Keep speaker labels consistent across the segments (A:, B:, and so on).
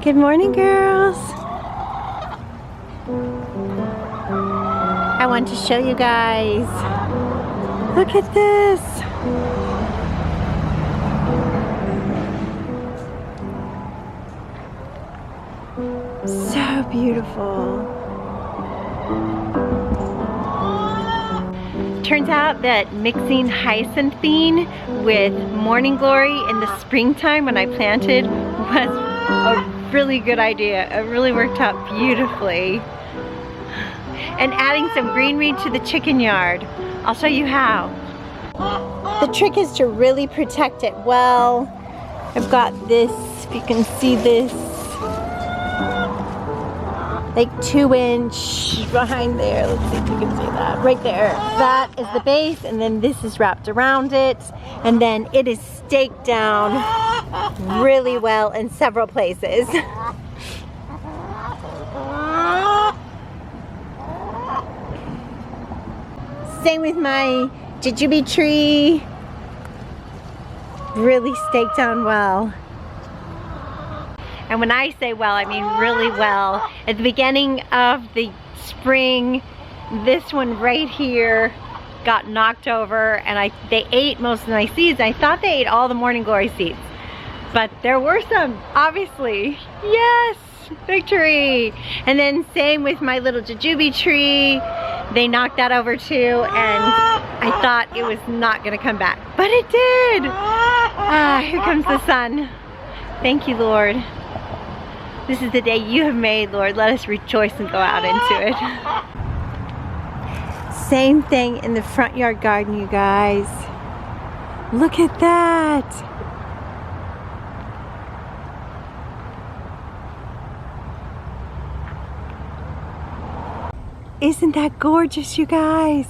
A: Good morning, girls. I want to show you guys. Look at this. So beautiful. Turns out that mixing hyacinth bean with morning glory in the springtime when I planted was a really good idea. It really worked out beautifully. And adding some greenweed to the chicken yard. I'll show you how. The trick is to really protect it well. I've got this, if you can see this, like 2-inch behind there. Let's see if you can see that. Right there. That is the base, and then this is wrapped around it. And then it is staked down really well in several places. Same with my jujube tree. Really staked down well. And when I say well, I mean really well. At the beginning of the spring, this one right here got knocked over, and they ate most of my seeds. I thought they ate all the morning glory seeds, but there were some, obviously. Yes, victory. And then same with my little jujube tree. They knocked that over too, and I thought it was not gonna come back, but it did. Ah, here comes the sun. Thank you, Lord. This is the day you have made, Lord. Let us rejoice and go out into it. Same thing in the front yard garden, you guys. Look at that. Isn't that gorgeous, you guys?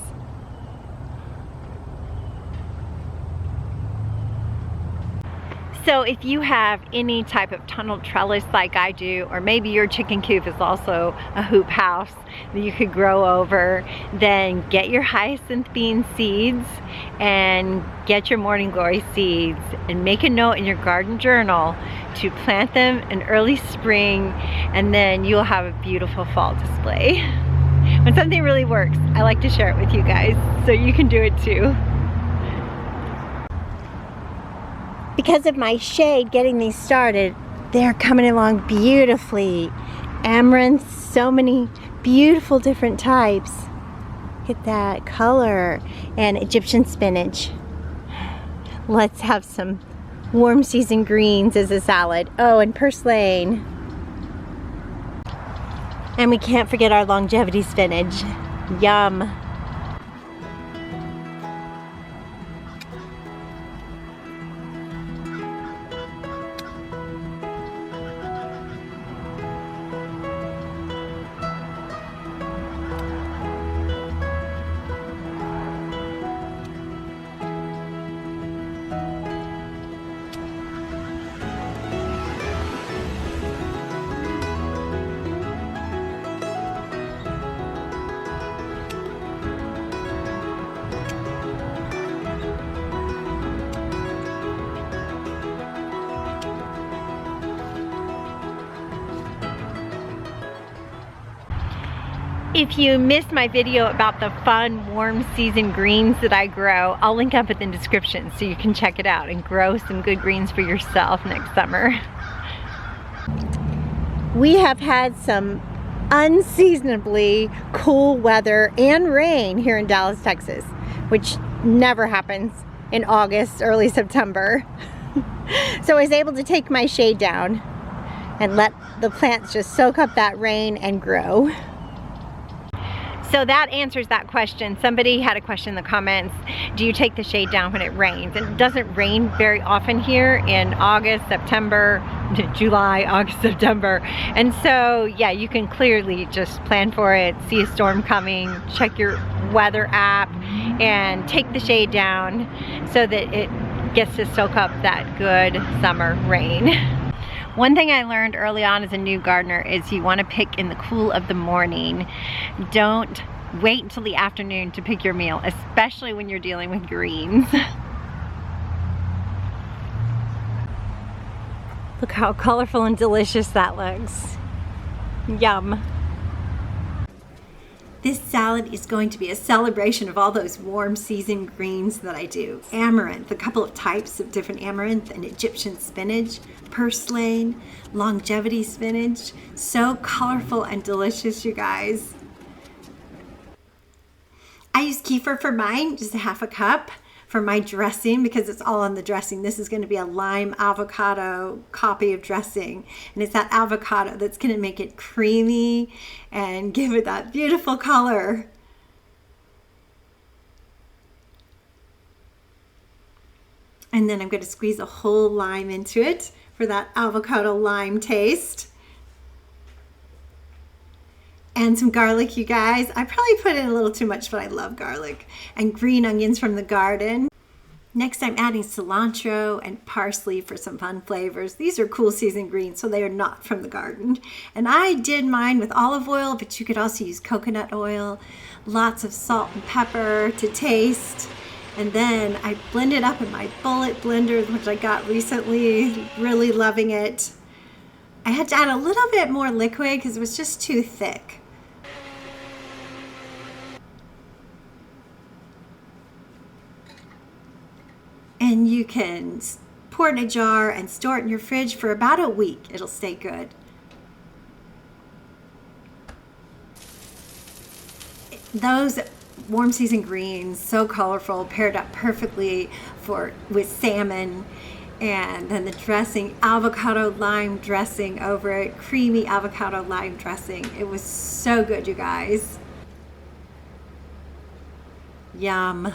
A: So if you have any type of tunnel trellis like I do, or maybe your chicken coop is also a hoop house that you could grow over, then get your hyacinth bean seeds and get your morning glory seeds and make a note in your garden journal to plant them in early spring, and then you'll have a beautiful fall display. When something really works, I like to share it with you guys so you can do it too. Because of my shade getting these started, they're coming along beautifully. Amaranth, so many beautiful different types. Look at that color. And Egyptian spinach. Let's have some warm season greens as a salad. Oh, and purslane. And we can't forget our longevity spinach. Yum. If you missed my video about the fun warm season greens that I grow, I'll link up in the description so you can check it out and grow some good greens for yourself next summer. We have had some unseasonably cool weather and rain here in Dallas, Texas, which never happens in August, early September. So I was able to take my shade down and let the plants just soak up that rain and grow. So that answers that question. Somebody had a question in the comments, do you take the shade down when it rains? And it doesn't rain very often here in August, September, July, August, September. And so, yeah, you can clearly just plan for it, see a storm coming, check your weather app, and take the shade down so that it gets to soak up that good summer rain. One thing I learned early on as a new gardener is you want to pick in the cool of the morning. Don't wait until the afternoon to pick your meal, especially when you're dealing with greens. Look how colorful and delicious that looks. Yum. This salad is going to be a celebration of all those warm season greens that I do. Amaranth, a couple of types of different amaranth, and Egyptian spinach, purslane, longevity spinach. So colorful and delicious, you guys. I use kefir for mine, just a half a cup for my dressing because it's all on the dressing. This is going to be a lime avocado copy of dressing, and it's that avocado that's going to make it creamy and give it that beautiful color. And then I'm going to squeeze a whole lime into it for that avocado lime taste. And some garlic, you guys. I probably put in a little too much, but I love garlic. And green onions from the garden. Next, I'm adding cilantro and parsley for some fun flavors. These are cool season greens, so they are not from the garden. And I did mine with olive oil, but you could also use coconut oil. Lots of salt and pepper to taste. And then I blend it up in my bullet blender, which I got recently. Really loving it. I had to add a little bit more liquid because it was just too thick. And you can pour it in a jar and store it in your fridge for about a week. It'll stay good. Those warm season greens, so colorful, paired up perfectly with salmon. And then the dressing, avocado lime dressing over it, creamy avocado lime dressing. It was so good, you guys. Yum.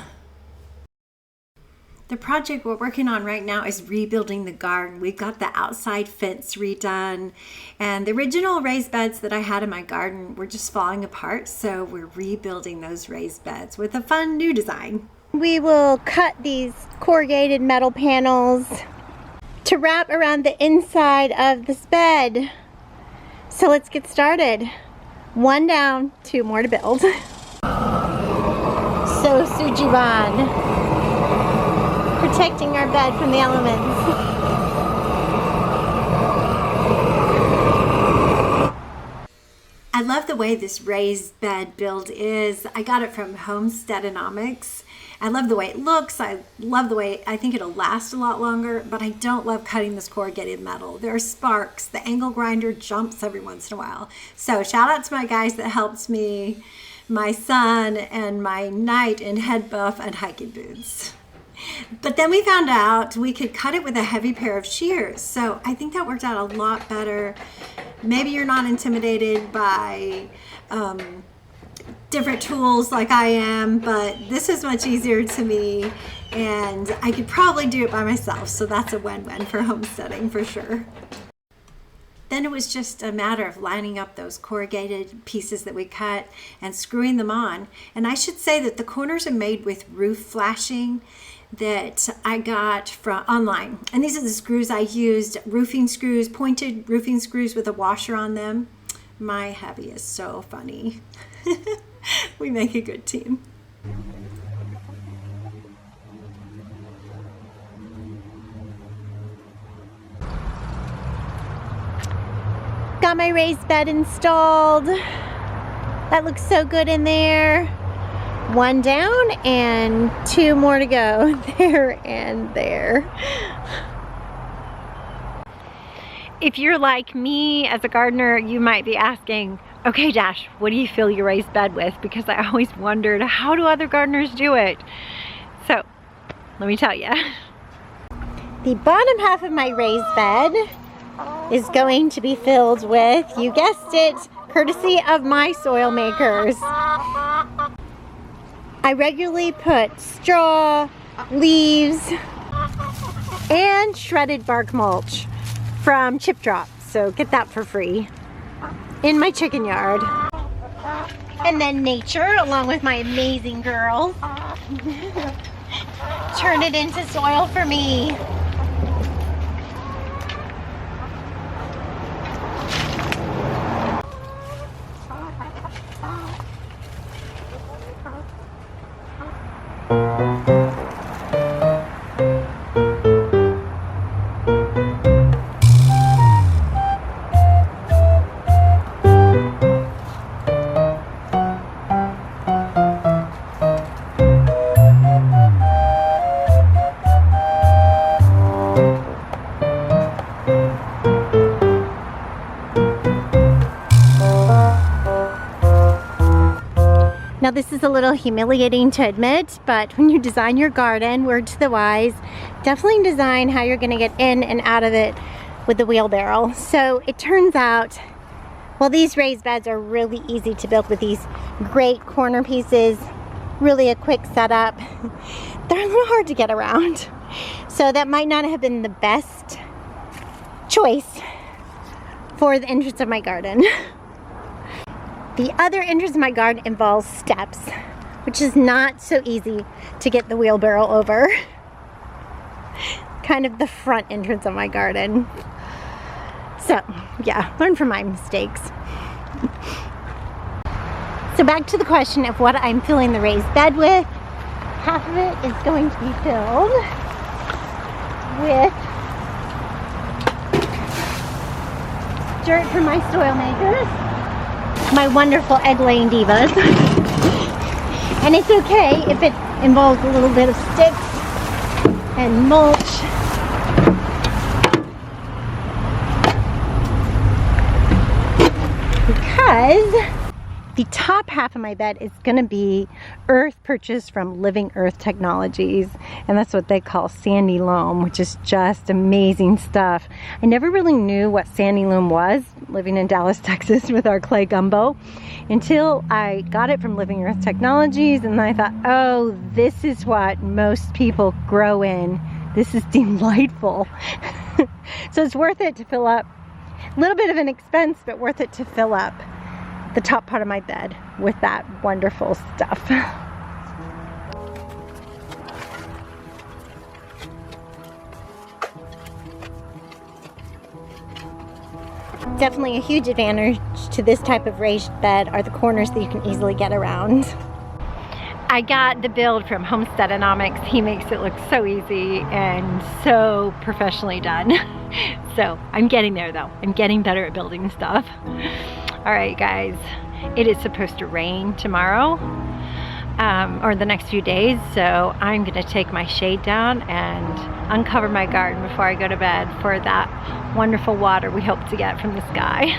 A: The project we're working on right now is rebuilding the garden. We've got the outside fence redone, and the original raised beds that I had in my garden were just falling apart, so we're rebuilding those raised beds with a fun new design. We will cut these corrugated metal panels to wrap around the inside of this bed. So let's get started. One down, two more to build. So Sujiban, protecting our bed from the elements. I love the way this raised bed build is. I got it from Homesteadonomics. I love the way it looks. I love the way, I think it'll last a lot longer, but I don't love cutting this corrugated metal. There are sparks. The angle grinder jumps every once in a while. So shout out to my guys that helped me, my son, and my knight in head buff and hiking boots. But then we found out we could cut it with a heavy pair of shears. So I think that worked out a lot better. Maybe you're not intimidated by different tools like I am, but this is much easier to me, and I could probably do it by myself. So that's a win-win for homesteading for sure. Then it was just a matter of lining up those corrugated pieces that we cut and screwing them on. And I should say that the corners are made with roof flashing that I got from online. And these are the screws I used, roofing screws, pointed roofing screws with a washer on them. My hubby is so funny. We make a good team. Got my raised bed installed. That looks so good in there. One down and two more to go. There and there. If you're like me as a gardener, you might be asking, okay, Dash, what do you fill your raised bed with? Because I always wondered, how do other gardeners do it? So, let me tell you. The bottom half of my raised bed is going to be filled with, you guessed it, courtesy of my soil makers. I regularly put straw, leaves, and shredded bark mulch from Chip Drop, so get that for free in my chicken yard. And then nature, along with my amazing girls, turn it into soil for me. Now this is a little humiliating to admit, but when you design your garden, word to the wise, definitely design how you're gonna get in and out of it with the wheelbarrow. So it turns out, well, these raised beds are really easy to build with these great corner pieces, really a quick setup. They're a little hard to get around. So that might not have been the best choice for the entrance of my garden. The other entrance of my garden involves steps, which is not so easy to get the wheelbarrow over. Kind of the front entrance of my garden. So yeah, learn from my mistakes. So back to the question of what I'm filling the raised bed with. Half of it is going to be filled with dirt from my soil makers, my wonderful egg-laying divas. And it's okay if it involves a little bit of sticks and mulch. Because the top half of my bed is going to be earth purchased from Living Earth Technologies, and that's what they call sandy loam, which is just amazing stuff. I never really knew what sandy loam was living in Dallas, Texas with our clay gumbo until I got it from Living Earth Technologies, and I thought, oh, this is what most people grow in. This is delightful. So it's worth it to fill up. A little bit of an expense, but worth it to fill up the top part of my bed with that wonderful stuff. Definitely a huge advantage to this type of raised bed are the corners that you can easily get around. I got the build from Homesteadonomics. He makes it look so easy and so professionally done. So I'm getting there though. I'm getting better at building stuff. All right, guys, it is supposed to rain tomorrow or the next few days, so I'm gonna take my shade down and uncover my garden before I go to bed for that wonderful water we hope to get from the sky.